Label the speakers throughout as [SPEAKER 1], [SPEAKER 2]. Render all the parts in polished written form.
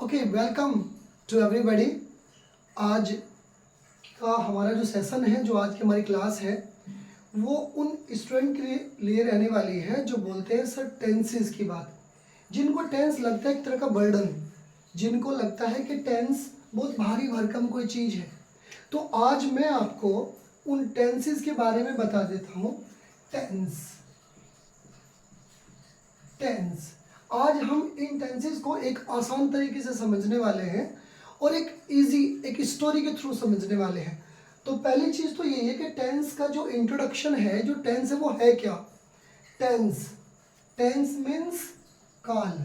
[SPEAKER 1] Okay, welcome to everybody. आज का हमारा जो सेशन है, जो आज की हमारी क्लास है, वो उन स्टूडेंट के लिए रहने वाली है जो बोलते हैं सर टेंसेस की बात, जिनको टेंस लगता है एक तरह का बर्डन, जिनको लगता है कि टेंस बहुत भारी भरकम कोई चीज़ है। तो आज मैं आपको उन टेंसेस के बारे में बता देता हूँ। टेंस टेंस आज हम इन टेंसेस को एक आसान तरीके से समझने वाले हैं और एक स्टोरी के थ्रू समझने वाले हैं। तो पहली चीज़ तो यही है कि टेंस का जो इंट्रोडक्शन है, जो टेंस है वो है क्या। टेंस टेंस मीन्स काल,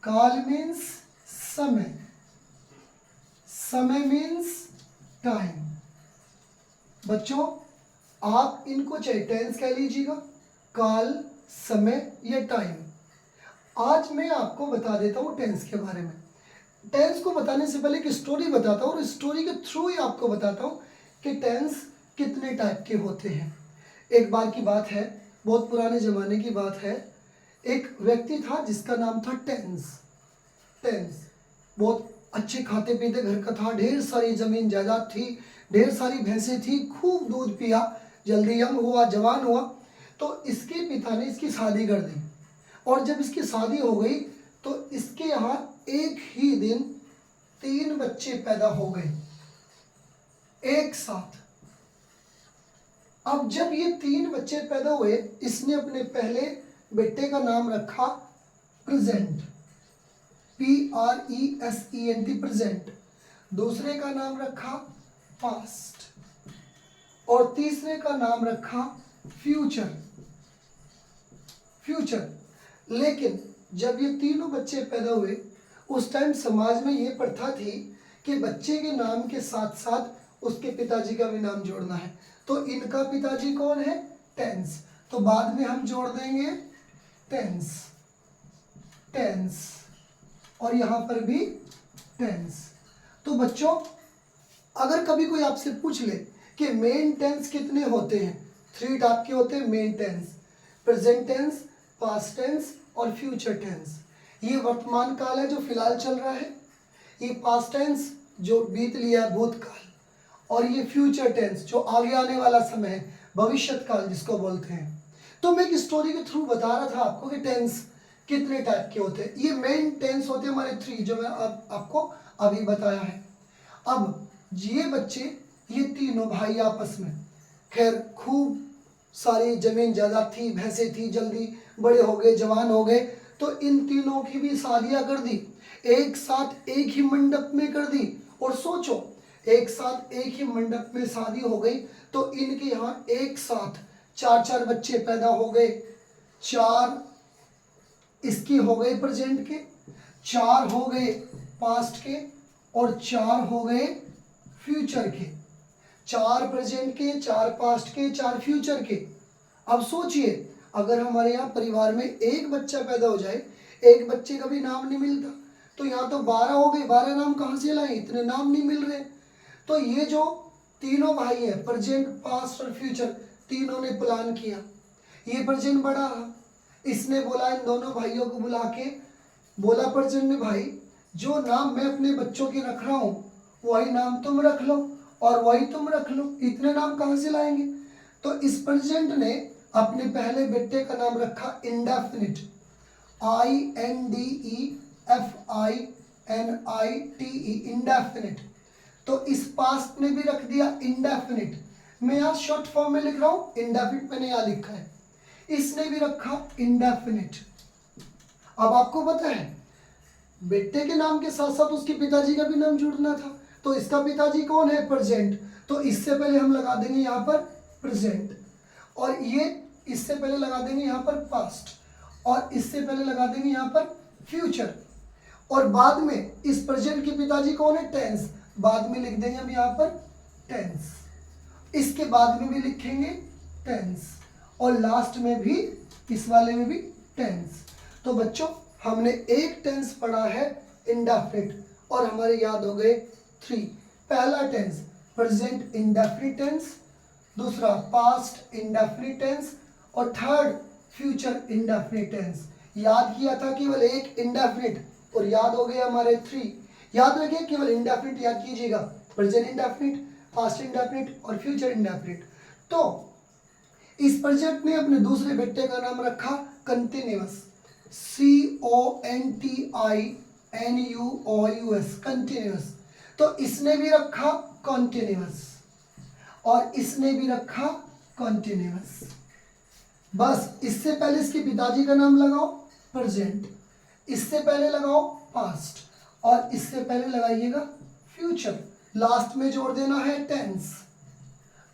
[SPEAKER 1] काल मीन्स समय, समय मीन्स टाइम। बच्चों, आप इनको चाहे टेंस कह लीजिएगा, काल, समय या टाइम। आज मैं आपको बता देता हूँ टेंस के बारे में। टेंस को बताने से पहले एक स्टोरी बताता हूँ और स्टोरी के थ्रू ही आपको बताता हूँ कि टेंस कितने टाइप के होते हैं। एक बार की बात है, बहुत पुराने ज़माने की बात है। एक व्यक्ति था जिसका नाम था टेंस। टेंस बहुत अच्छे खाते पीते घर का था, ढेर सारी ज़मीन जायदाद थी, ढेर सारी भैंसें थी, खूब दूध पिया, जल्दी यंग हुआ, जवान हुआ। तो इसके पिता ने इसकी शादी कर दी और जब इसकी शादी हो गई तो इसके यहाँ एक ही दिन 3 बच्चे पैदा हो गए एक साथ। अब जब ये 3 बच्चे पैदा हुए, इसने अपने पहले बेटे का नाम रखा प्रेजेंट, PRESENT, प्रेजेंट। दूसरे का नाम रखा पास्ट और तीसरे का नाम रखा फ्यूचर, फ्यूचर। लेकिन जब ये तीनों बच्चे पैदा हुए, उस टाइम समाज में ये प्रथा थी कि बच्चे के नाम के साथ साथ उसके पिताजी का भी नाम जोड़ना है। तो इनका पिताजी कौन है? टेंस। तो बाद में हम जोड़ देंगे टेंस, टेंस, और यहाँ पर भी टेंस। तो बच्चों, अगर कभी कोई आपसे पूछ ले कि मेन टेंस कितने होते हैं, 3 टाइप के होते हैं main tense: present tense, past tense और फ्यूचर टेंस। ये वर्तमान काल है जो फिलहाल चल रहा है, ये पास्ट टेंस जो बीत लिया है, भूतकाल, और ये फ्यूचर टेंस जो आगे आने वाला समय है, भविष्यत काल जिसको बोलते हैं। तो मैं एक स्टोरी के थ्रू बता रहा था आपको कि टेंस कितने टाइप के होते हैं। ये मेन टेंस होते हैं हमारे 3 जो मैं आपको अभी बताया है। अब ये बच्चे, ये तीनों भाई आपस में, खैर खूब सारी जमीन जायदाद थी, भैंसें थी, जल्दी बड़े हो गए, जवान हो गए। तो इन तीनों की भी शादियां कर दी, एक साथ एक ही मंडप में कर दी। और सोचो, एक साथ एक ही मंडप में शादी हो गई तो इनके यहाँ एक साथ 4 बच्चे पैदा हो गए। 4 इसकी हो गए प्रेजेंट के, 4 हो गए पास्ट के और 4 हो गए फ्यूचर के। 4 प्रेजेंट के, 4 पास्ट के, 4 फ्यूचर के। अब सोचिए, अगर हमारे यहाँ परिवार में एक बच्चा पैदा हो जाए, एक बच्चे का भी नाम नहीं मिलता, तो यहाँ तो 12 हो गए। 12 नाम कहाँ से लाए? इतने नाम नहीं मिल रहे। तो ये जो तीनों भाई हैं, प्रेजेंट, पास्ट और फ्यूचर, तीनों ने प्लान किया। ये प्रेजेंट बड़ा रहा, इसने बोला इन दोनों भाइयों को बुला के, बोला प्रेजेंट ने, भाई जो नाम मैं अपने बच्चों के रख रहा हूँ वही नाम तुम रख लो और वही तुम रख लो, इतने नाम कहाँ से लाएंगे? तो इस प्रेजेंट ने अपने पहले बेटे का नाम रखा इंडेफिनिट, INDEFINITE, इंडेफिनिट। तो इस पास्ट ने भी रख दिया इंडेफिनिट। मैं यहाँ शॉर्ट फॉर्म में लिख रहा हूँ, इंडेफिनिट मैंने यहाँ लिखा है। इसने भी रखा इंडेफिनिट। अब आपको पता है, बेटे के नाम के साथ साथ उसके पिताजी का भी नाम जुड़ना था। तो इसका पिताजी कौन है? प्रेजेंट। तो इससे पहले हम लगा देंगे यहाँ पर प्रेजेंट, और ये इससे पहले लगा देंगे यहाँ पर पास्ट, और इससे पहले लगा देंगे यहाँ पर फ्यूचर, और बाद में इस प्रेजेंट के पिताजी कौन है? टेंस। बाद में लिख देंगे हम यहाँ पर टेंस, इसके बाद में भी लिखेंगे टेंस, और लास्ट में भी, इस वाले में भी टेंस। तो बच्चों, हमने एक टेंस पढ़ा है इंडेफिनिट, और हमारे याद हो गए 3। पहला टेंस प्रेजेंट इंडेफिनिट टेंस, दूसरा पास्ट इंडेफिनिट टेंस, और थर्ड फ्यूचर इंडेफिनिट टेंस। याद किया था केवल एक इंडेफिनिट, और याद हो गया हमारे 3। याद रखिए केवल इंडेफिनिट याद कीजिएगा, प्रेजेंट इंडेफिनिट, पास्ट इंडेफिनिट और फ्यूचर इंडेफिनिट। तो इस प्रोजेक्ट ने अपने दूसरे बेटे का नाम रखा कंटिन्यूअस, CONTINUOUS, कंटिन्यूअस। तो इसने भी रखा कॉन्टिन्यूअस और इसने भी रखा कॉन्टिन्यूअस। बस इससे पहले इसके पिताजी का नाम लगाओ प्रेजेंट, इससे पहले लगाओ पास्ट और इससे पहले लगाइएगा फ्यूचर। लास्ट में जोड़ देना है टेंस,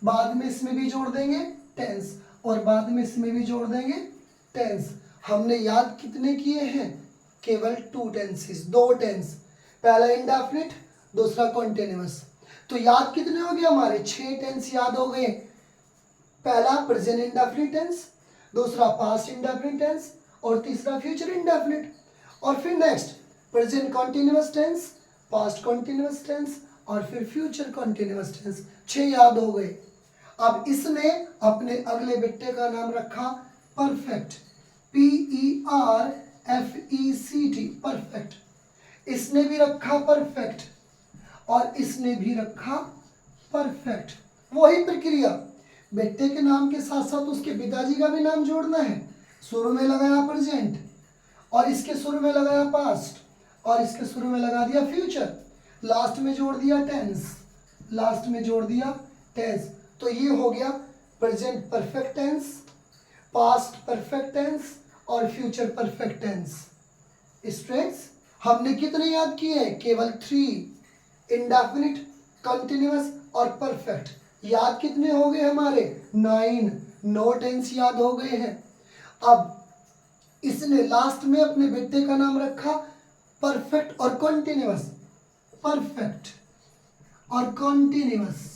[SPEAKER 1] बाद में इसमें भी जोड़ देंगे टेंस और बाद में इसमें भी जोड़ देंगे टेंस। हमने याद कितने किए हैं? केवल 2 टेंसेस, 2 टेंस, पहला इंडेफिनिट, दूसरा कॉन्टिन्यूअस। तो याद कितने हो गए हमारे? 6 टेंस याद हो गए। पहला प्रेजेंट इंडेफिनिट टेंस, दूसरा पास्ट इंडेफिनिट टेंस और तीसरा फ्यूचर इंडेफिनिट। और फिर next present continuous tense, past continuous tense और फिर फ्यूचर कॉन्टिन्यूअस टेंस। 6 याद हो गए। अब इसने अपने अगले बेटे का नाम रखा परफेक्ट, PERFECT, परफेक्ट। इसने भी रखा परफेक्ट और इसने भी रखा परफेक्ट। वही प्रक्रिया, बेटे के नाम के साथ साथ उसके पिताजी का भी नाम जोड़ना है। शुरू में लगाया प्रेजेंट और इसके शुरू में लगाया पास्ट और इसके शुरू में लगा दिया फ्यूचर, लास्ट में जोड़ दिया टेंस, लास्ट में जोड़ दिया टेंस। तो ये हो गया present perfect tense, past perfect tense और फ्यूचर परफेक्ट टेंस। स्ट्रेट्स हमने कितने याद किए हैं? केवल 3, इंडेफिनिट, कंटिन्यूअस और परफेक्ट। याद कितने हो गए हमारे? 9 टेंस याद हो गए हैं। अब इसने लास्ट में अपने बेटे का नाम रखा परफेक्ट और कॉन्टिन्यूअस, परफेक्ट और कॉन्टिन्यूअस।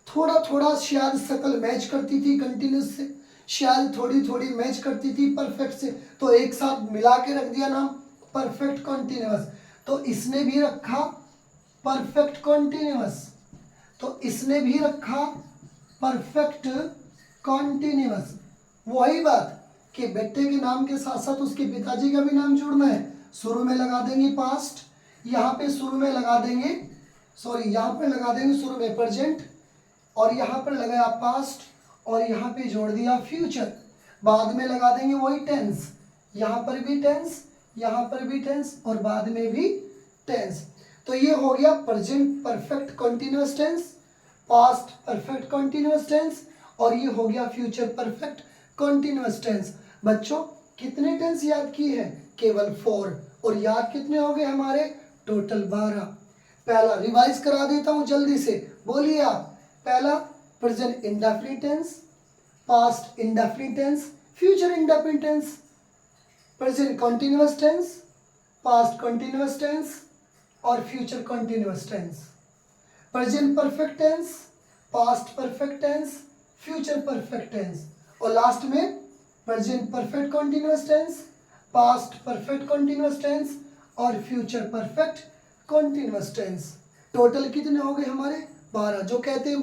[SPEAKER 1] थोड़ा थोड़ा शायद शक्ल मैच करती थी कंटिन्यूअस से, शायद थोड़ी थोड़ी मैच करती थी परफेक्ट से, तो एक साथ मिला के रख दिया नाम परफेक्ट कॉन्टिन्यूअस। तो इसने भी रखा परफेक्ट कॉन्टिन्यूअस, तो इसने भी रखा परफेक्ट कॉन्टिन्यूअस। वही बात कि बेटे के नाम के साथ साथ उसके पिताजी का भी नाम जोड़ना है। शुरू में लगा देंगे पास्ट, यहाँ पे शुरू में लगा देंगे, यहाँ पे लगा देंगे शुरू में प्रेजेंट और यहाँ पर लगाया पास्ट और यहाँ पे जोड़ दिया फ्यूचर। बाद में लगा देंगे वही टेंस, यहाँ पर भी टेंस, यहाँ पर भी टेंस और बाद में भी टेंस। तो ये हो गया present perfect continuous tense, past perfect continuous tense और ये हो गया फ्यूचर परफेक्ट कॉन्टिन्यूअस टेंस। बच्चों कितने टेंस याद किए हैं? केवल 4। और याद कितने हो गए हमारे? टोटल 12। पहला रिवाइज करा देता हूं जल्दी से, बोलिए आप। पहला present indefinite tense, past indefinite tense, future indefinite tense, present continuous tense, past continuous tense और future continuous tense. Present perfect tense, past perfect tense, future perfect tense और लास्ट में present perfect continuous tense, past perfect continuous tense और future perfect continuous tense. Total कितने हो गए हमारे? 12। जो कहते हैं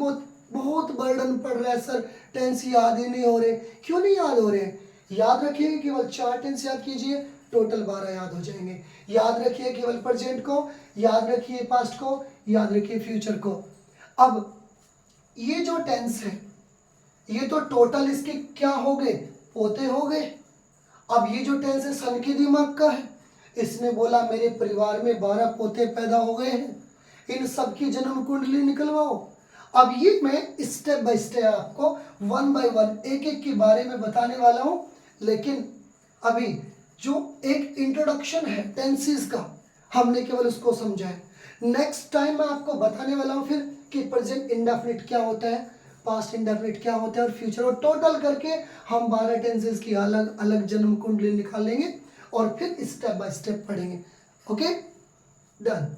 [SPEAKER 1] बहुत बर्डन पड़ रहा है सर, टेंस याद ही नहीं हो रहे। क्यों नहीं याद हो रहे? याद रखिए केवल 4 टेंस याद कीजिए, टोटल 12 याद हो जाएंगे। याद रखिए केवल प्रेजेंट को, याद रखिए पास्ट को, याद रखिए फ्यूचर को। अब ये जो टेंस है ये तो टोटल इसके क्या हो गए? पोते हो गए। अब ये जो टेंस है सन के दिमाग का है। इसने बोला मेरे परिवार में 12 पोते पैदा हो गए हैं, इन सब की जन्म कुंडली निकलवाओ। अब ये मैं स्टेप बाय स्टेप आपको 1 बाय 1 एक एक के बारे में बताने वाला हूं, लेकिन अभी जो एक इंट्रोडक्शन है टेंसेस का हमने केवल उसको समझा है। नेक्स्ट टाइम मैं आपको बताने वाला हूं फिर कि प्रेजेंट इंडेफिनिट क्या होता है, पास्ट इंडेफिनिट क्या होता है और फ्यूचर, और टोटल करके हम 12 टेंसेस की अलग अलग जन्म कुंडली निकालेंगे और फिर स्टेप बाय स्टेप पढ़ेंगे। Okay, done.